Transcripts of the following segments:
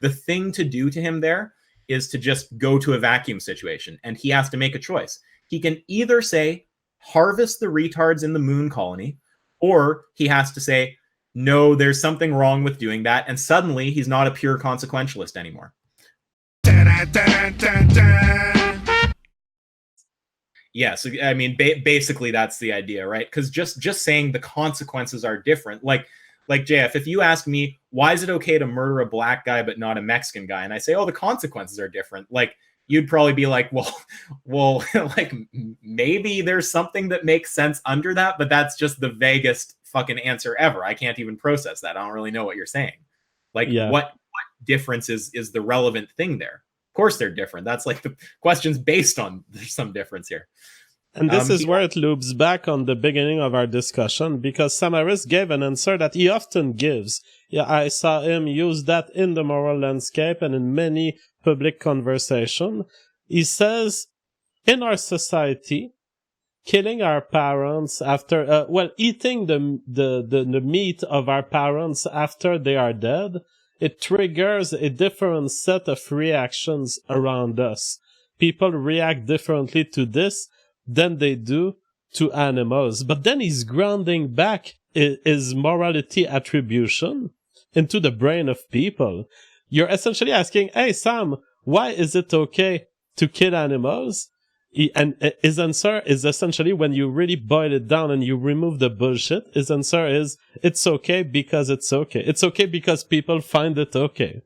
the thing to do to him there is to just go to a vacuum situation, and he has to make a choice. He can either say, harvest the retards in the moon colony, or he has to say, no, there's something wrong with doing that, and suddenly he's not a pure consequentialist anymore. Yeah, so I mean, basically that's the idea, right? Because just saying the consequences are different, like JF, if you ask me why is it okay to murder a black guy but not a Mexican guy, and I say, oh, the consequences are different, like you'd probably be like, well, like maybe there's something that makes sense under that, but that's just the vaguest fucking answer ever. I can't even process that. I don't really know what you're saying. Like, what difference is the relevant thing there? Of course they're different. That's like the question's based on there's some difference here. And this is where it loops back on the beginning of our discussion, because Sam Harris gave an answer that he often gives. Yeah, I saw him use that in the moral landscape and in many public conversation. He says, in our society, killing our parents after, eating the meat of our parents after they are dead, it triggers a different set of reactions around us. People react differently to this than they do to animals. But then he's grounding back his morality attribution into the brain of people. You're essentially asking, hey, Sam, why is it okay to kill animals? And his answer is essentially, when you really boil it down and you remove the bullshit, his answer is, it's okay because it's okay. It's okay because people find it okay.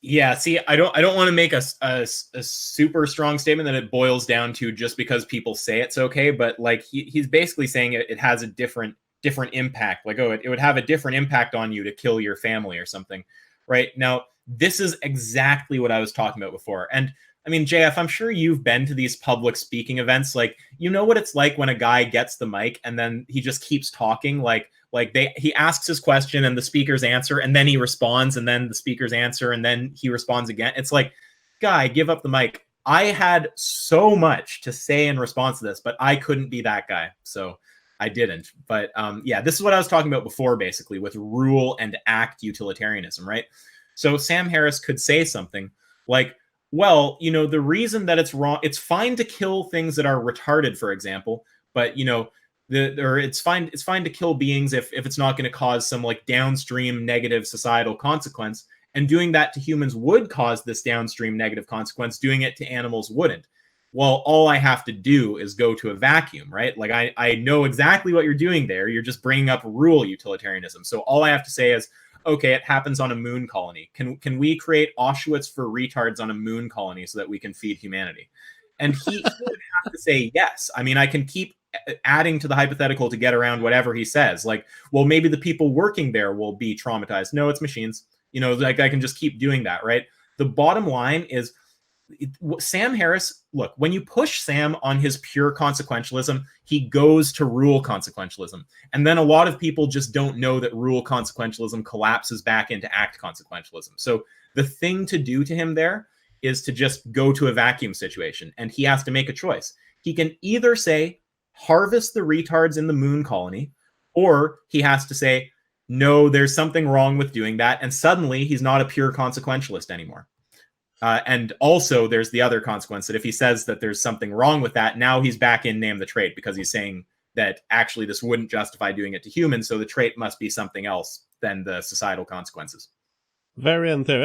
Yeah, see, I don't want to make a super strong statement that it boils down to just because people say it's okay, but like he's basically saying it has a different impact. Like, oh, it would have a different impact on you to kill your family or something, right? Now, this is exactly what I was talking about before. And I mean, JF, I'm sure you've been to these public speaking events. Like, you know what it's like when a guy gets the mic and then he just keeps talking. He asks his question and the speakers answer, and then he responds, and then the speakers answer, and then he responds again. It's like, guy, give up the mic. I had so much to say in response to this, but I couldn't be that guy, so I didn't. But yeah, this is what I was talking about before, basically, with rule and act utilitarianism, right? So Sam Harris could say something like, well, you know, the reason that it's wrong, it's fine to kill things that are retarded, for example, but, you know, it's fine to kill beings if it's not going to cause some like downstream negative societal consequence, and doing that to humans would cause this downstream negative consequence. Doing it to animals wouldn't. Well, all I have to do is go to a vacuum, right? Like I know exactly what you're doing there. You're just bringing up rule utilitarianism. So all I have to say is, okay, it happens on a moon colony. Can we create Auschwitz for retards on a moon colony so that we can feed humanity? And he would have to say yes. I mean, I can keep adding to the hypothetical to get around whatever he says. Like, well, maybe the people working there will be traumatized. No, it's machines. You know, like I can just keep doing that, right? The bottom line is, Sam Harris, look, when you push Sam on his pure consequentialism, he goes to rule consequentialism. And then a lot of people just don't know that rule consequentialism collapses back into act consequentialism. So the thing to do to him there is to just go to a vacuum situation, and he has to make a choice. He can either say, harvest the retards in the moon colony, or he has to say, no, there's something wrong with doing that, and suddenly he's not a pure consequentialist anymore. And also there's the other consequence that if he says that there's something wrong with that, now he's back in name the trait, because he's saying that actually this wouldn't justify doing it to humans, so the trait must be something else than the societal consequences. Very interesting.